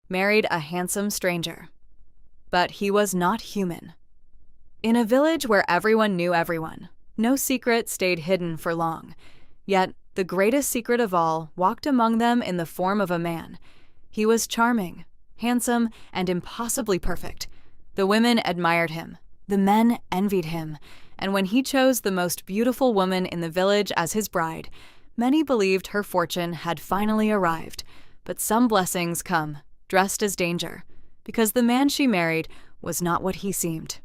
married a handsome stranger. But he was not human. In a village where everyone knew everyone, no secret stayed hidden for long. Yet, the greatest secret of all walked among them in the form of a man. He was charming, handsome, and impossibly perfect. The women admired him. The men envied him. And when he chose the most beautiful woman in the village as his bride, many believed her fortune had finally arrived. But some blessings come, dressed as danger, because the man she married was not what he seemed.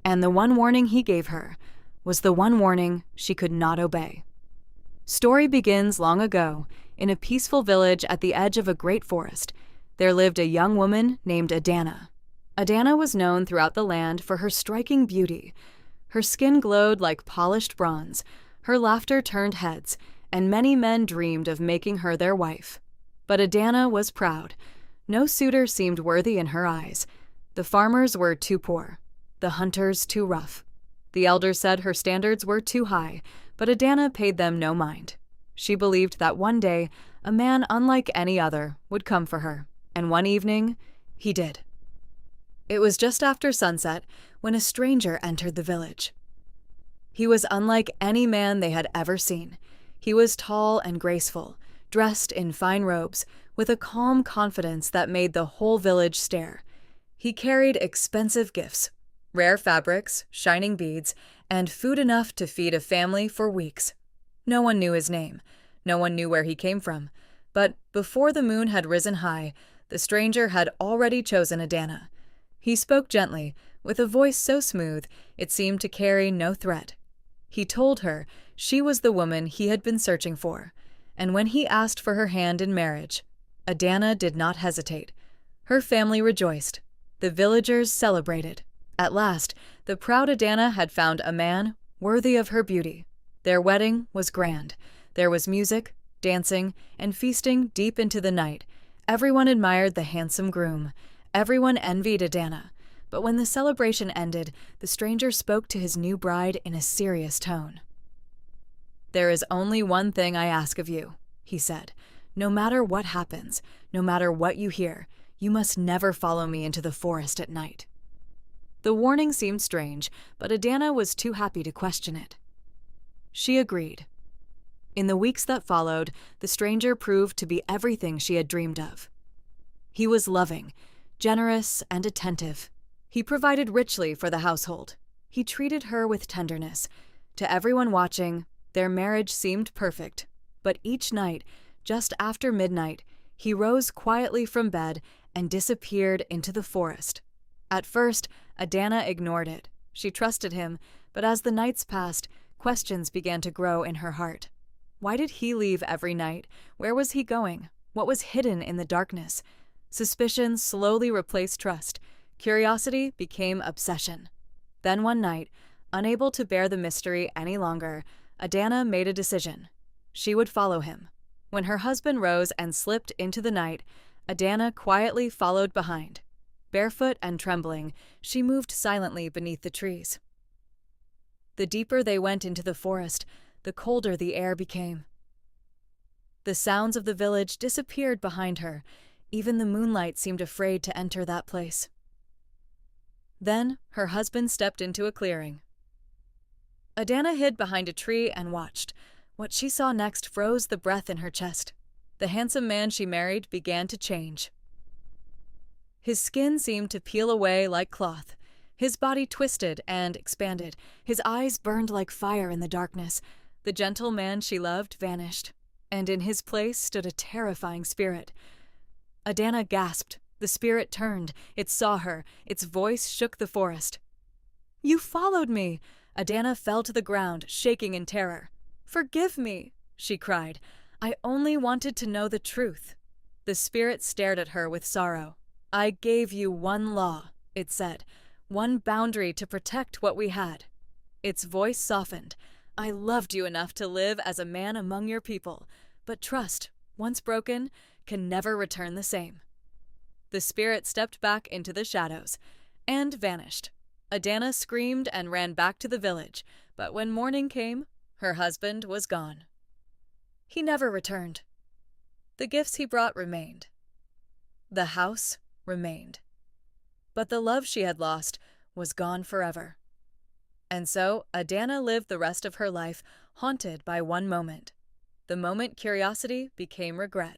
And the one warning he gave her was the one warning she could not obey. Story begins long ago, in a peaceful village at the edge of a great forest. There lived a young woman named Adana. Adana was known throughout the land for her striking beauty. Her skin glowed like polished bronze, her laughter turned heads, and many men dreamed of making her their wife. But Adana was proud. No suitor seemed worthy in her eyes. The farmers were too poor, the hunters too rough. The elders said her standards were too high, but Adana paid them no mind. She believed that one day, a man unlike any other would come for her, and one evening, he did. It was just after sunset when a stranger entered the village. He was unlike any man they had ever seen. He was tall and graceful, dressed in fine robes, with a calm confidence that made the whole village stare. He carried expensive gifts, rare fabrics, shining beads, and food enough to feed a family for weeks. No one knew his name. No one knew where he came from. But before the moon had risen high, the stranger had already chosen Adana. He spoke gently, with a voice so smooth it seemed to carry no threat. He told her she was the woman he had been searching for, and when he asked for her hand in marriage, Adana did not hesitate. Her family rejoiced. The villagers celebrated. At last, the proud Adana had found a man worthy of her beauty. Their wedding was grand. There was music, dancing, and feasting deep into the night. Everyone admired the handsome groom. Everyone envied Adana. But when the celebration ended, the stranger spoke to his new bride in a serious tone. "There is only one thing I ask of you," he said. "No matter what happens, no matter what you hear, you must never follow me into the forest at night." The warning seemed strange, but Adana was too happy to question it. She agreed. In the weeks that followed, the stranger proved to be everything she had dreamed of. He was loving, generous, and attentive. He provided richly for the household. He treated her with tenderness. To everyone watching, their marriage seemed perfect. But each night, just after midnight, he rose quietly from bed and disappeared into the forest. At first, Adana ignored it. She trusted him, but as the nights passed, questions began to grow in her heart. Why did he leave every night? Where was he going? What was hidden in the darkness? Suspicion slowly replaced trust. Curiosity became obsession. Then one night, unable to bear the mystery any longer, Adana made a decision. She would follow him. When her husband rose and slipped into the night, Adana quietly followed behind. Barefoot and trembling, she moved silently beneath the trees. The deeper they went into the forest, the colder the air became. The sounds of the village disappeared behind her. Even the moonlight seemed afraid to enter that place. Then her husband stepped into a clearing. Adana hid behind a tree and watched. What she saw next froze the breath in her chest. The handsome man she married began to change. His skin seemed to peel away like cloth. His body twisted and expanded. His eyes burned like fire in the darkness. The gentle man she loved vanished, and in his place stood a terrifying spirit. Adana gasped. The spirit turned. It saw her. Its voice shook the forest. "You followed me!" Adana fell to the ground, shaking in terror. "Forgive me!" she cried. "I only wanted to know the truth." The spirit stared at her with sorrow. "I gave you one law," it said, "one boundary to protect what we had." Its voice softened. "I loved you enough to live as a man among your people, but trust, once broken, can never return the same." The spirit stepped back into the shadows and vanished. Adana screamed and ran back to the village, but when morning came, her husband was gone. He never returned. The gifts he brought remained. The house remained. But the love she had lost was gone forever. And so Adana lived the rest of her life haunted by one moment, the moment curiosity became regret.